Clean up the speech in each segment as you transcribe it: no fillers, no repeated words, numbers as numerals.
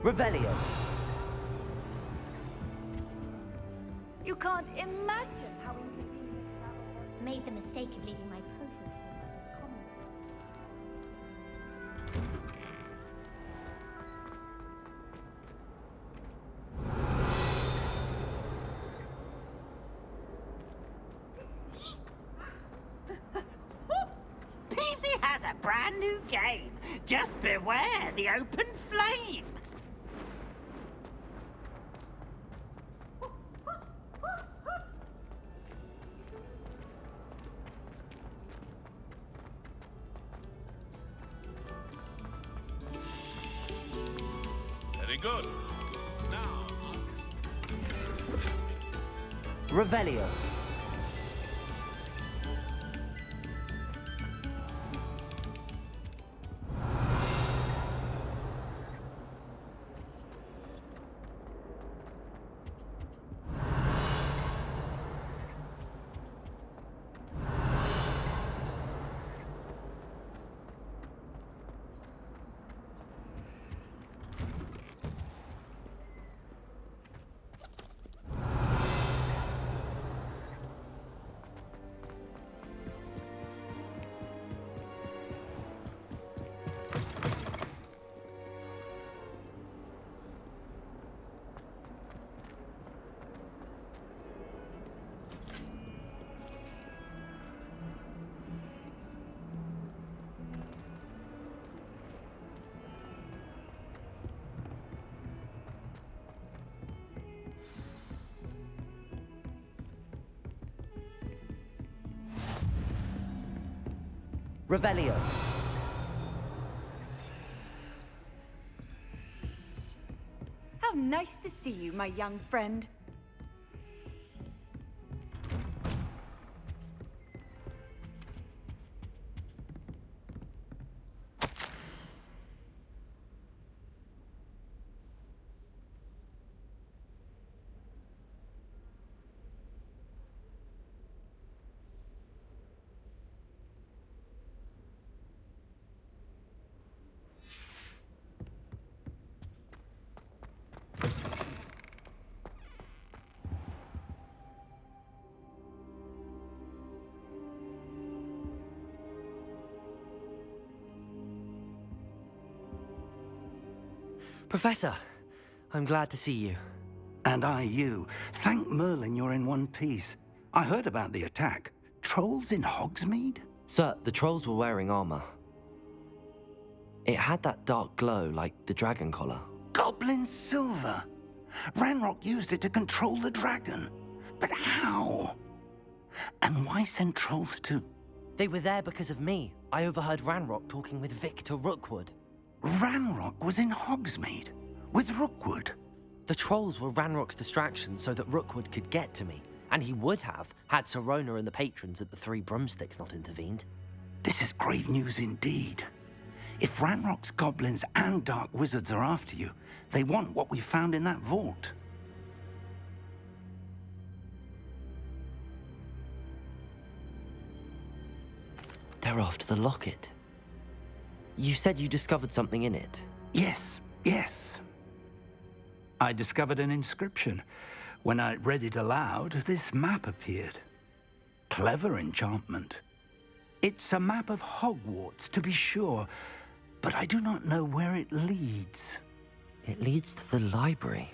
Revelio. You can't imagine how inconvenient that Made the mistake of leaving my potion under the common Peasy has a brand new game. Just beware the open flame. Very good. Now, Revelio. Revelio. How nice to see you, my young friend. Professor, I'm glad to see you. And I you. Thank Merlin you're in one piece. I heard about the attack. Trolls in Hogsmeade? Sir, the trolls were wearing armor. It had that dark glow like the dragon collar. Goblin silver. Ranrock used it to control the dragon. But how? And why send trolls too? They were there because of me. I overheard Ranrock talking with Victor Rookwood. Ranrock was in Hogsmeade with Rookwood. The trolls were Ranrock's distraction so that Rookwood could get to me, and he would have had Sirona and the patrons at the Three Broomsticks not intervened. This is grave news indeed. If Ranrock's goblins and dark wizards are after you, they want what we found in that vault. They're after the locket. You said you discovered something in it. Yes. I discovered an inscription. When I read it aloud, this map appeared. Clever enchantment. It's a map of Hogwarts, to be sure, but I do not know where it leads. It leads to the library.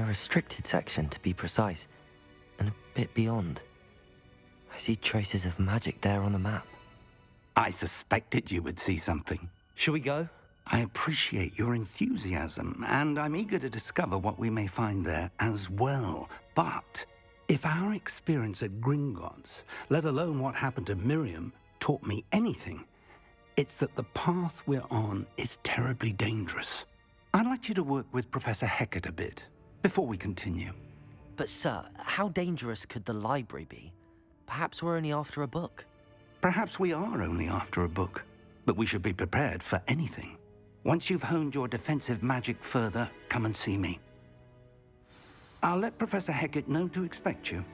A restricted section, to be precise, and a bit beyond. I see traces of magic there on the map. I suspected you would see something. Shall we go? I appreciate your enthusiasm, and I'm eager to discover what we may find there as well. But if our experience at Gringotts, let alone what happened to Miriam, taught me anything, it's that the path we're on is terribly dangerous. I'd like you to work with Professor Hecat a bit before we continue. But sir, how dangerous could the library be? Perhaps we're only after a book. Perhaps we are only after a book, but we should be prepared for anything. Once you've honed your defensive magic further, come and see me. I'll let Professor Hecat know to expect you.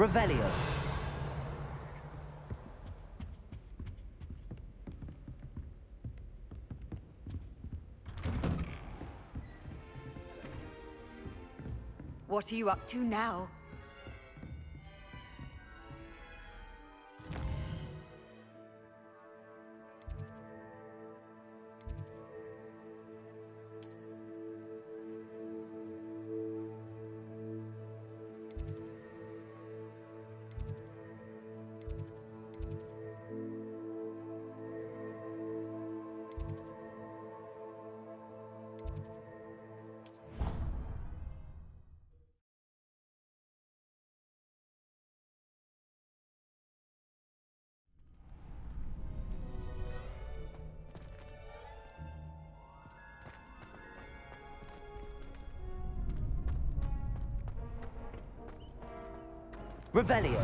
Revelio. What are you up to now? Revelio.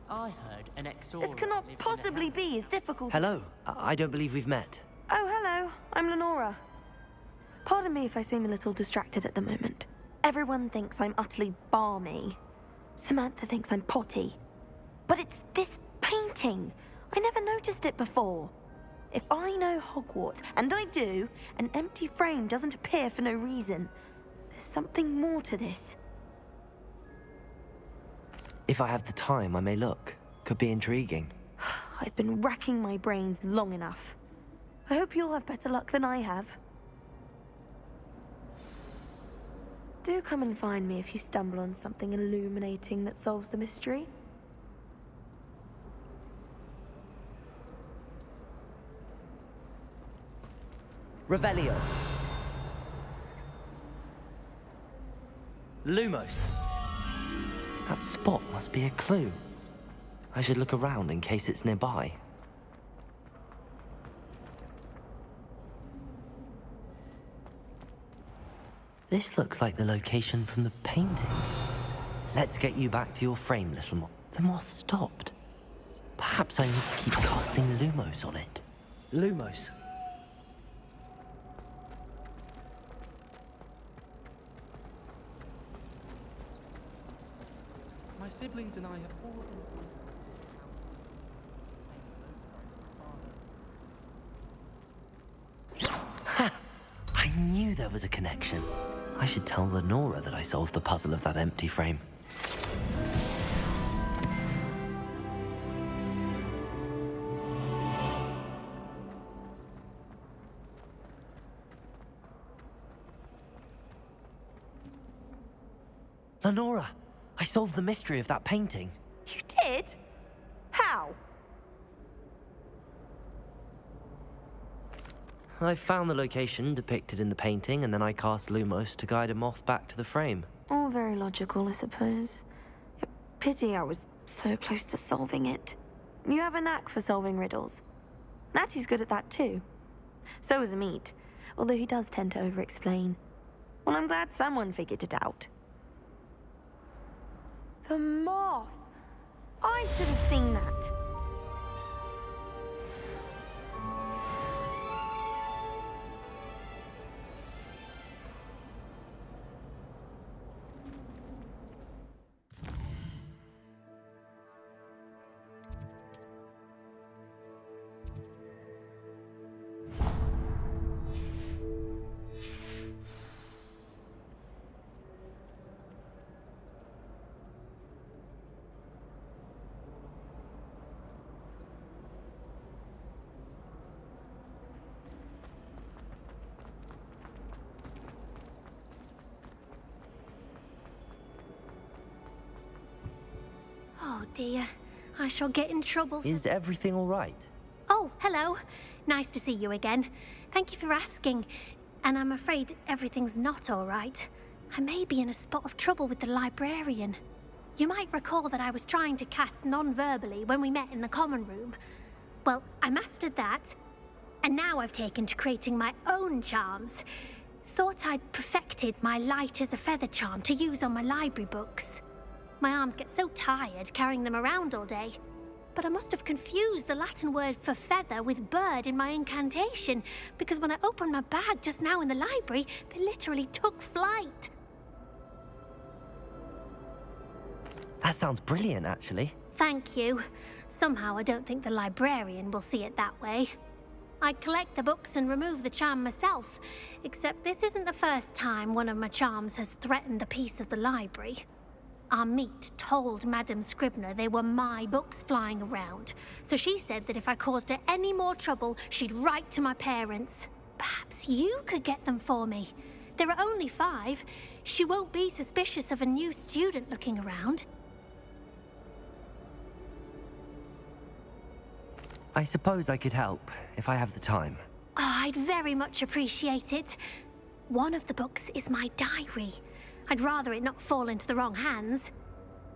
I heard an Exora This cannot lived in a possibly house. be as difficult. Hello. I don't believe we've met. Oh, hello. I'm Lenora. Pardon me if I seem a little distracted at the moment. Everyone thinks I'm utterly balmy. Samantha thinks I'm potty. But it's this painting. I never noticed it before. If I know Hogwarts, and I do, an empty frame doesn't appear for no reason. There's something more to this. If I have the time, I may look. Could be intriguing. I've been racking my brains long enough. I hope you'll have better luck than I have. Do come and find me if you stumble on something illuminating that solves the mystery. Revelio. Lumos. That spot must be a clue. I should look around in case it's nearby. This looks like the location from the painting. Let's get you back to your frame, little moth. The moth stopped. Perhaps I need to keep casting Lumos on it. Lumos. My siblings and I have all been... Ha! I knew there was a connection. I should tell Lenora that I solved the puzzle of that empty frame. Lenora, I solved the mystery of that painting. You did? How? I found the location depicted in the painting, and then I cast Lumos to guide a moth back to the frame. All very logical, I suppose. Pity I was so close to solving it. You have a knack for solving riddles. Natty's good at that too. So is Amit, although he does tend to over-explain. Well, I'm glad someone figured it out. The moth! I should have seen that. dear. I shall get in trouble. Is everything all right? Oh, hello. Nice to see you again. Thank you for asking. And I'm afraid everything's not all right. I may be in a spot of trouble with the librarian. You might recall that I was trying to cast non-verbally when we met in the common room. Well, I mastered that, and now I've taken to creating my own charms. Thought I'd perfected my light as a feather charm to use on my library books. My arms get so tired carrying them around all day. But I must have confused the Latin word for feather with bird in my incantation, because when I opened my bag just now in the library, they literally took flight. That sounds brilliant, actually. Thank you. Somehow I don't think the librarian will see it that way. I collect the books and remove the charm myself, except this isn't the first time one of my charms has threatened the peace of the library. Our meet told Madame Scribner they were my books flying around, so she said that if I caused her any more trouble, she'd write to my parents. Perhaps you could get them for me. There are only 5. She won't be suspicious of a new student looking around. I suppose I could help, if I have the time. Oh, I'd very much appreciate it. One of the books is my diary. I'd rather it not fall into the wrong hands.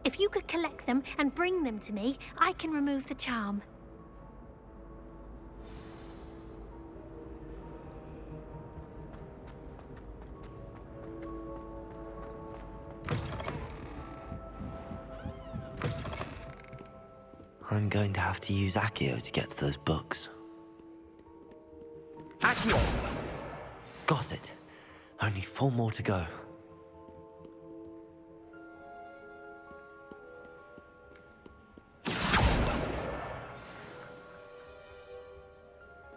If you could collect them and bring them to me, I can remove the charm. I'm going to have to use Accio to get to those books. Accio! Got it. Only 4 more to go.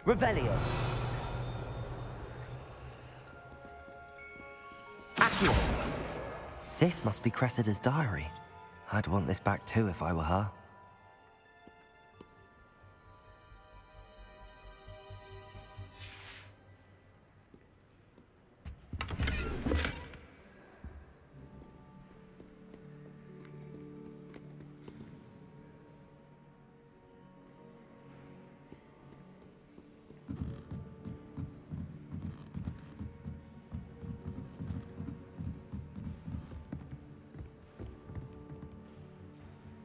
Revelio. Accio. This must be Cressida's diary. I'd want this back too if I were her.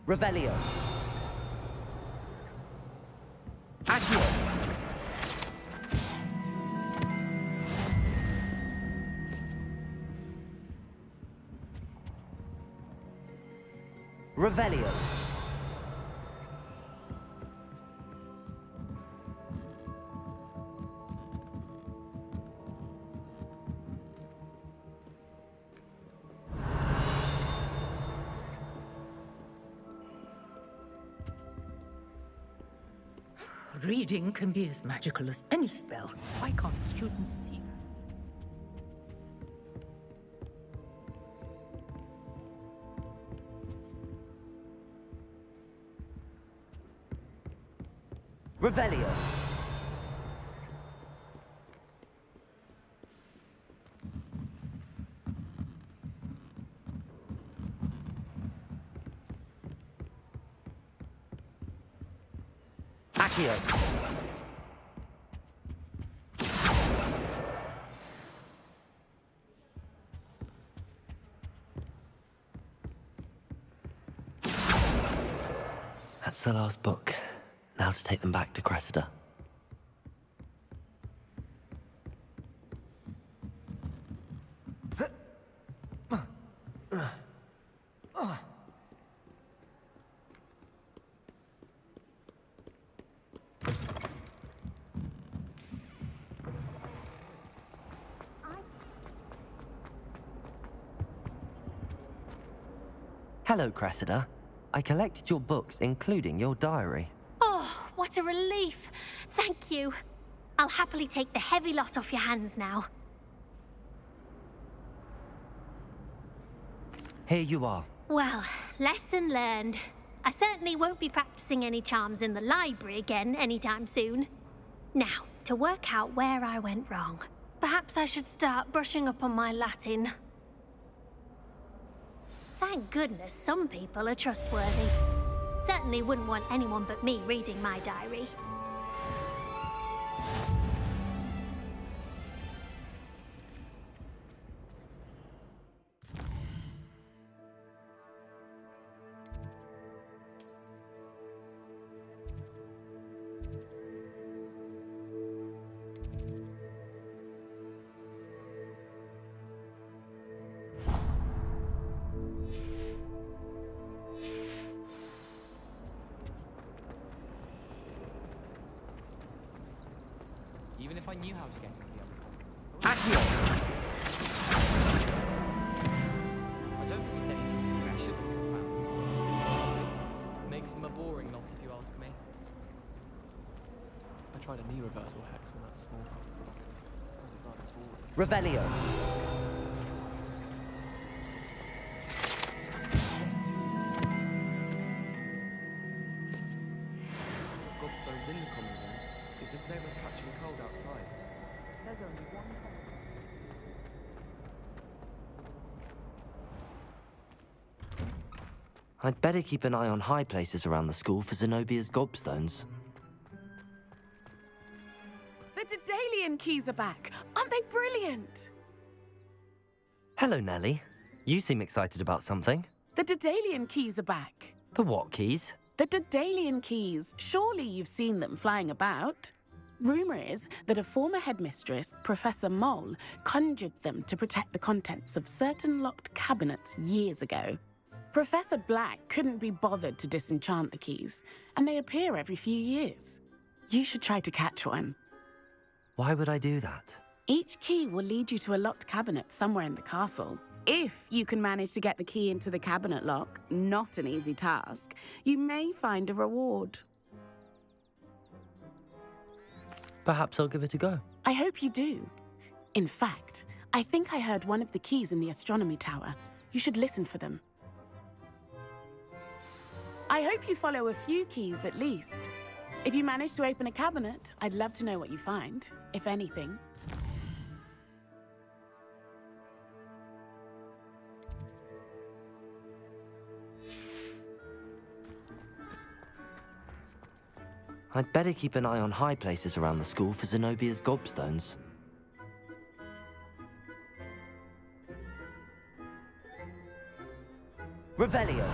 Revelio. Accio. Revelio. Reading can be as magical as any spell. Why can't students see? Revelio. Accio. That's the last book. Now to take them back to Cressida. Hello, Cressida. I collected your books, including your diary. Oh, what a relief. Thank you. I'll happily take the heavy lot off your hands now. Here you are. Well, lesson learned. I certainly won't be practicing any charms in the library again anytime soon. Now, to work out where I went wrong. Perhaps I should start brushing up on my Latin. Thank goodness some people are trustworthy. Certainly wouldn't want anyone but me reading my diary. Even if I knew how to get into the other one. Accio! I don't think it's anything special that you found. Makes them a boring lot, if you ask me. I tried a knee reversal hex on that small part. Revelio. Godstone's in the common room. It's just they were catching cold outside. There's only one I'd better keep an eye on high places around the school for Zenobia's gobstones. The Daedalian keys are back. Aren't they brilliant? Hello, Nellie. You seem excited about something. The Daedalian keys are back. The what keys? The Daedalian keys. Surely you've seen them flying about. Rumour is that a former headmistress, Professor Moll, conjured them to protect the contents of certain locked cabinets years ago. Professor Black couldn't be bothered to disenchant the keys, and they appear every few years. You should try to catch one. Why would I do that? Each key will lead you to a locked cabinet somewhere in the castle. If you can manage to get the key into the cabinet lock, not an easy task, you may find a reward. Perhaps I'll give it a go. I hope you do. In fact, I think I heard one of the keys in the astronomy tower. You should listen for them. I hope you follow a few keys at least. If you manage to open a cabinet, I'd love to know what you find, if anything. I'd better keep an eye on high places around the school for Zenobia's gobstones. Revelio.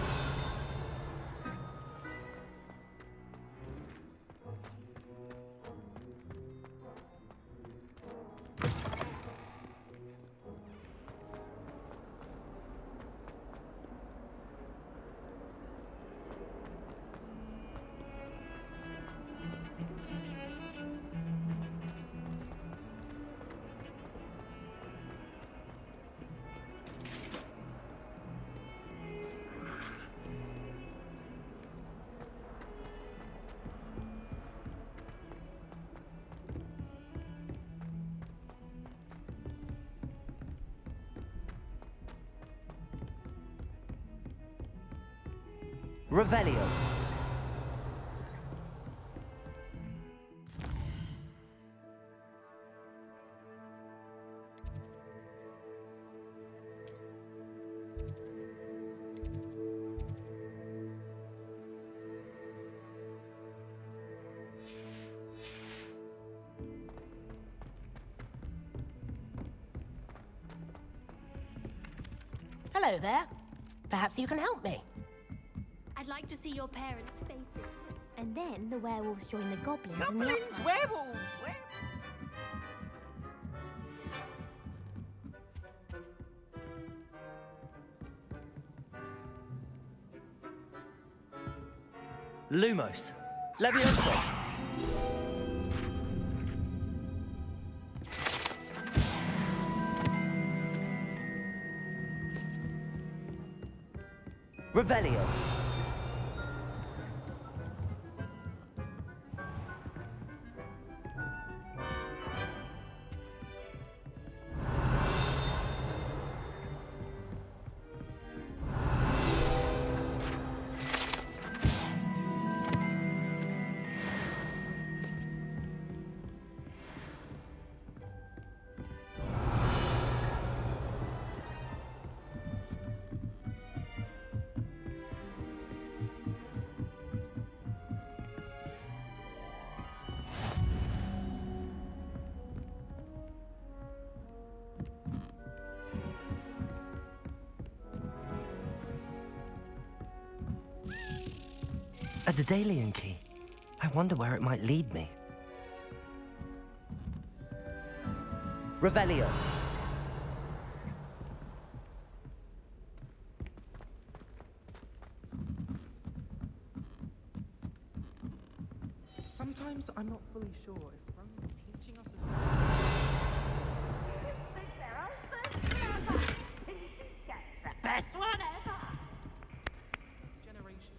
Revelio. Hello there. Perhaps you can help me. I'd like to see your parents' faces. And then the werewolves join the goblins. Goblins, werewolves, Lumos. Levioso. Revelio. A Daedalian key. I wonder where it might lead me. Revelio. Sometimes I'm not fully sure if Ron is teaching us Best one ever! a generation.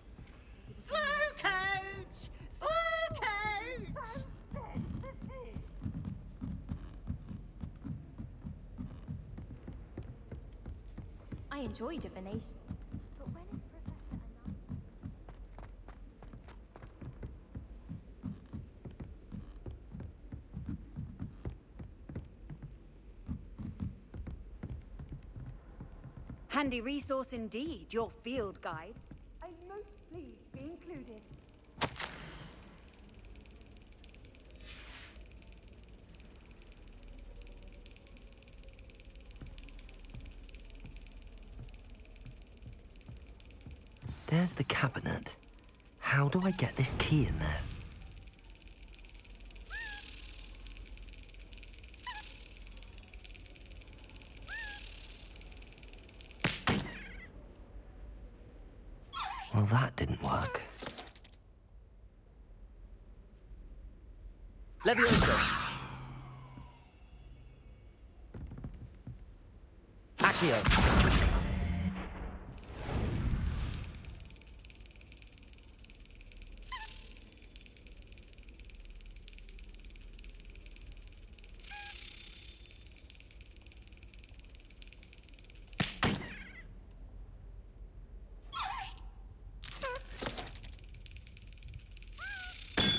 Slow coach! Slow coach! I enjoy divination. But when is Professor Anand? Handy resource indeed, your field guide. I'm most pleased to be included. There's the cabinet. How do I get this key in there? Well, that didn't work. Leviosa! Accio!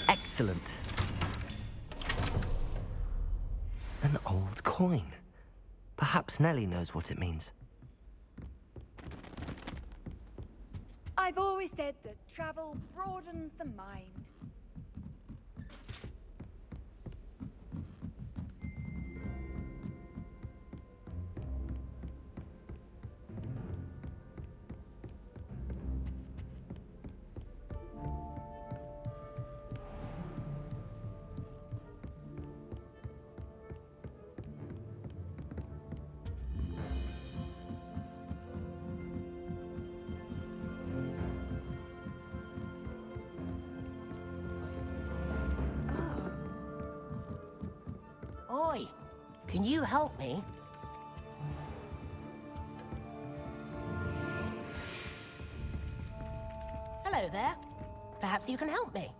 Excellent. An old coin. Perhaps Nellie knows what it means. I've always said that travel broadens the mind. Oi, can you help me? Hello there. Perhaps you can help me.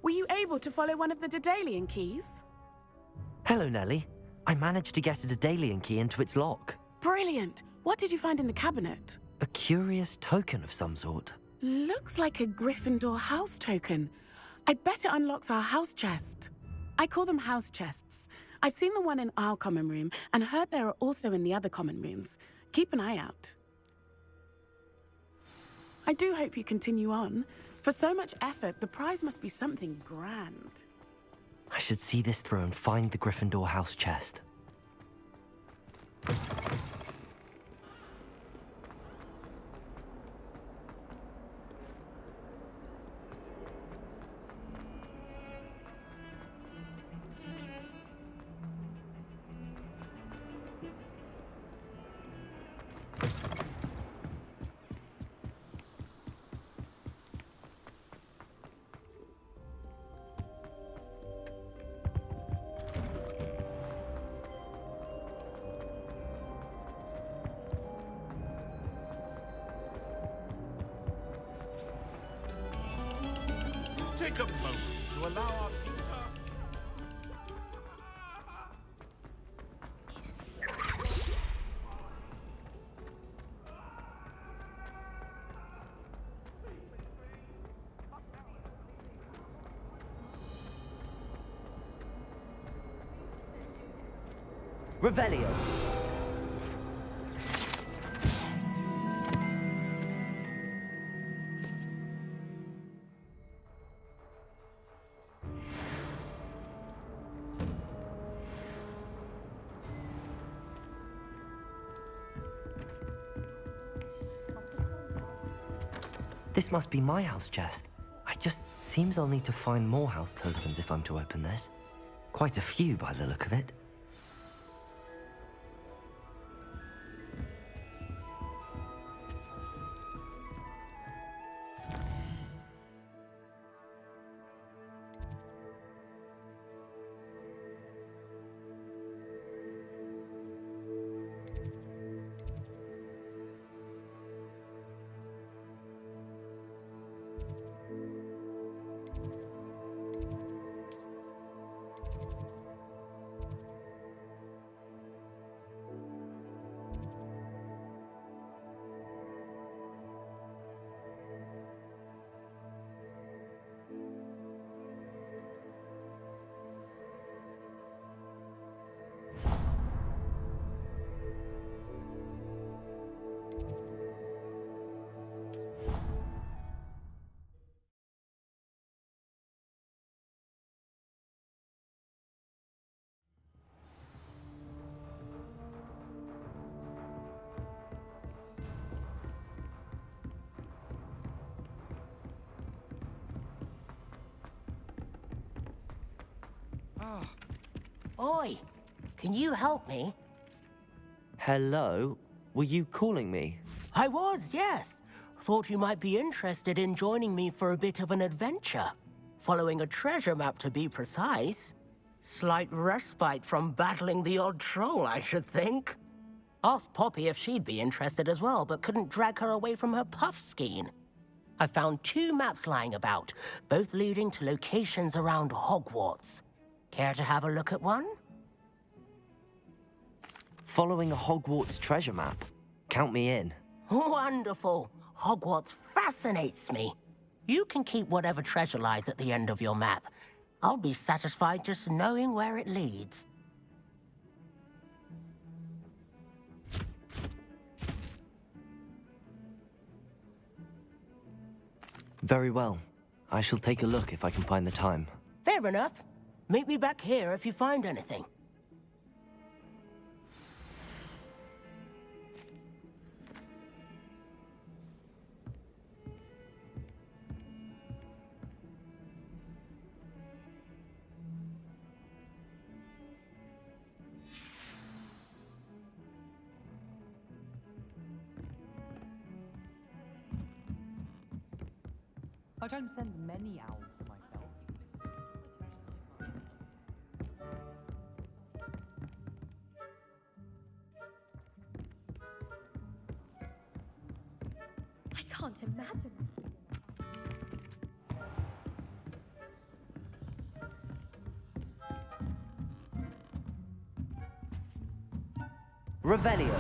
Were you able to follow one of the Daedalian keys? Hello, Nellie. I managed to get a Daedalian key into its lock. Brilliant! What did you find in the cabinet? A curious token of some sort. Looks like a Gryffindor house token. I bet it unlocks our house chest. I call them house chests. I've seen the one in our common room and heard there are also in the other common rooms. Keep an eye out. I do hope you continue on. For so much effort, the prize must be something grand. I should see this through and find the Gryffindor house chest. Take a moment to allow our Peter. Revelio. This must be my house chest. Seems I'll need to find more house tokens if I'm to open this. Quite a few by the look of it. Oi, can you help me? Hello? Were you calling me? I was, yes. Thought you might be interested in joining me for a bit of an adventure. Following a treasure map, to be precise. Slight respite from battling the odd troll, I should think. Asked Poppy if she'd be interested as well, but couldn't drag her away from her puff skein. I found 2 maps lying about, both leading to locations around Hogwarts. Care to have a look at one? Following a Hogwarts treasure map. Count me in. Wonderful. Hogwarts fascinates me. You can keep whatever treasure lies at the end of your map. I'll be satisfied just knowing where it leads. Very well. I shall take a look if I can find the time. Fair enough. Meet me back here if you find anything. I don't send many owls myself. I can't imagine. Revelio.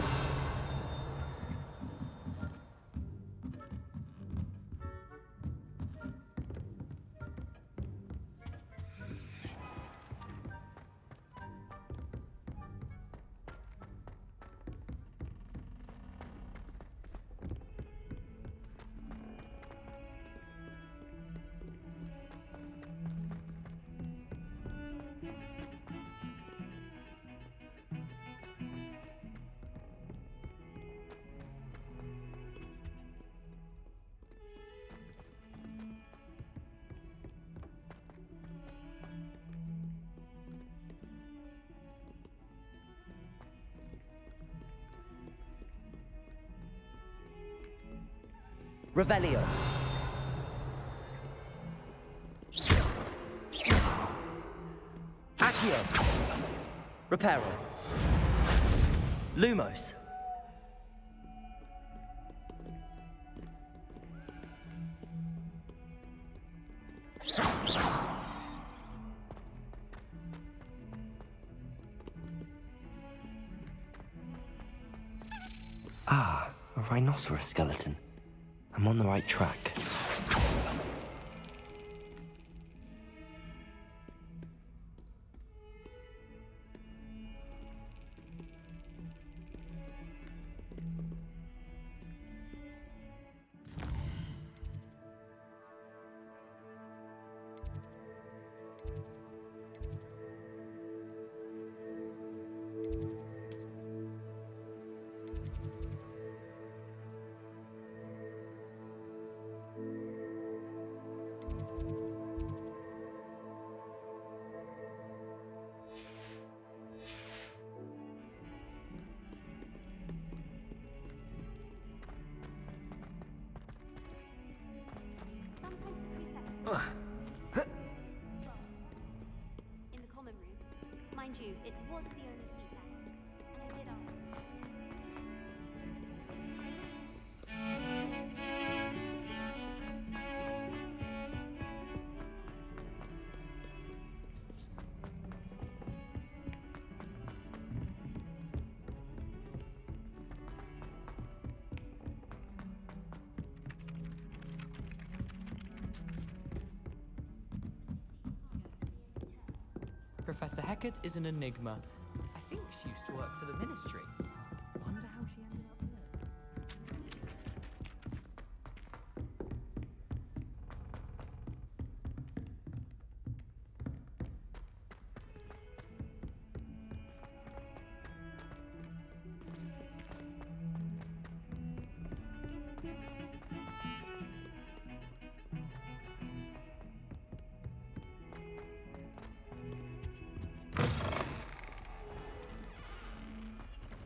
Revelio. Accio. Reparo. Lumos. rhinoceros skeleton. I'm on the right track. In the common room. Mind you, it was the only seat left. And I did ask. Professor Hecat is an enigma. I think she used to work for the Ministry. Wonder how she ended up there.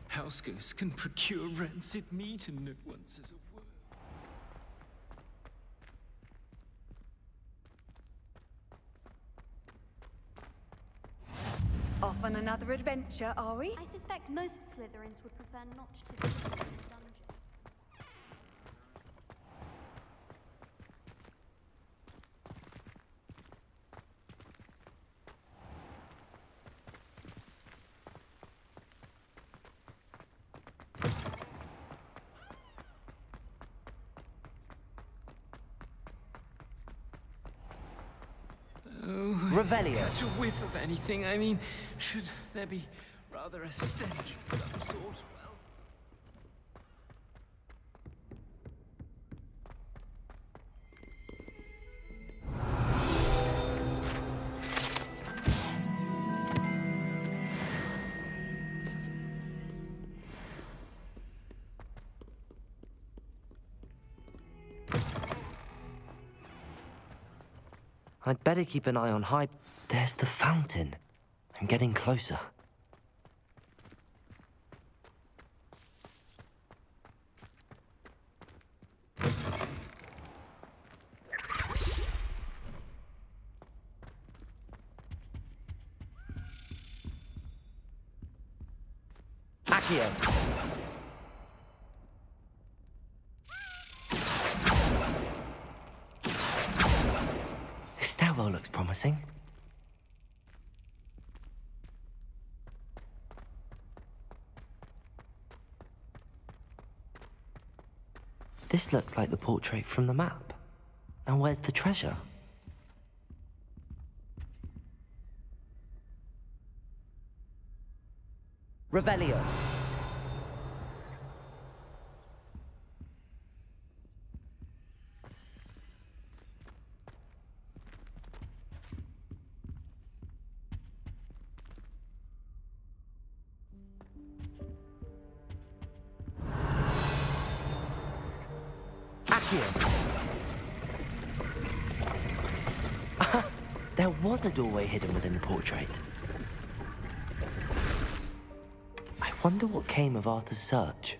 House ghosts can procure rancid meat and no one says a word. Off on another adventure, are we? I suspect most Slytherins would prefer not to visit the dungeon. Revelio. Catch a whiff of anything. I mean, should there be rather a stench of some sort? Well, I'd better keep an eye on high... There's the fountain. I'm getting closer. Accio! This stairwell looks promising. This looks like the portrait from the map. Now where's the treasure? Revelio. There was a doorway hidden within the portrait. I wonder what came of Arthur's search.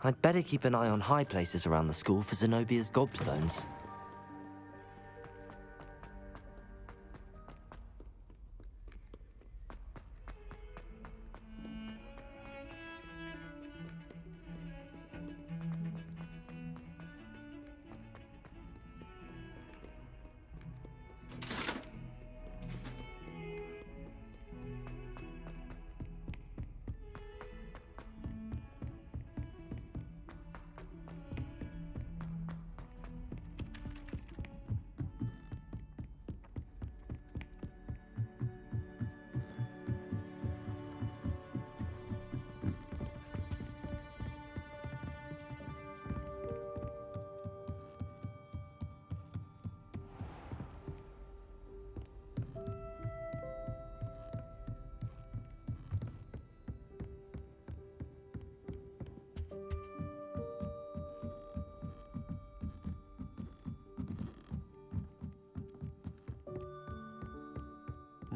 I'd better keep an eye on high places around the school for Zenobia's gobstones.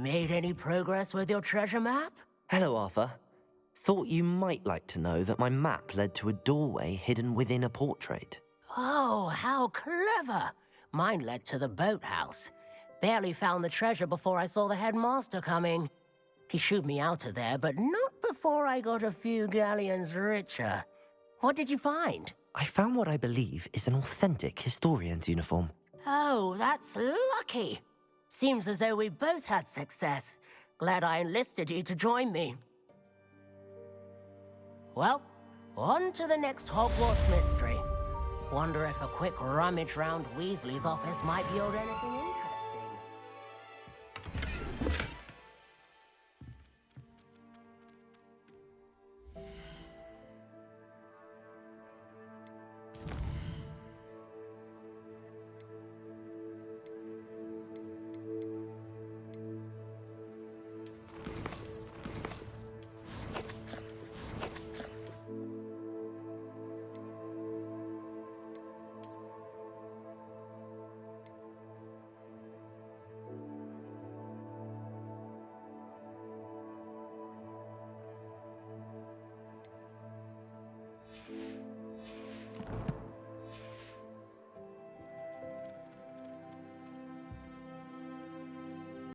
Made any progress with your treasure map? Hello, Arthur. Thought you might like to know that my map led to a doorway hidden within a portrait. Oh, how clever! Mine led to the boathouse. Barely found the treasure before I saw the headmaster coming. He shooed me out of there, but not before I got a few galleons richer. What did you find? I found what I believe is an authentic historian's uniform. Oh, that's lucky. Seems as though we both had success. Glad I enlisted you to join me. Well, on to the next Hogwarts mystery. Wonder if a quick rummage round Weasley's office might yield anything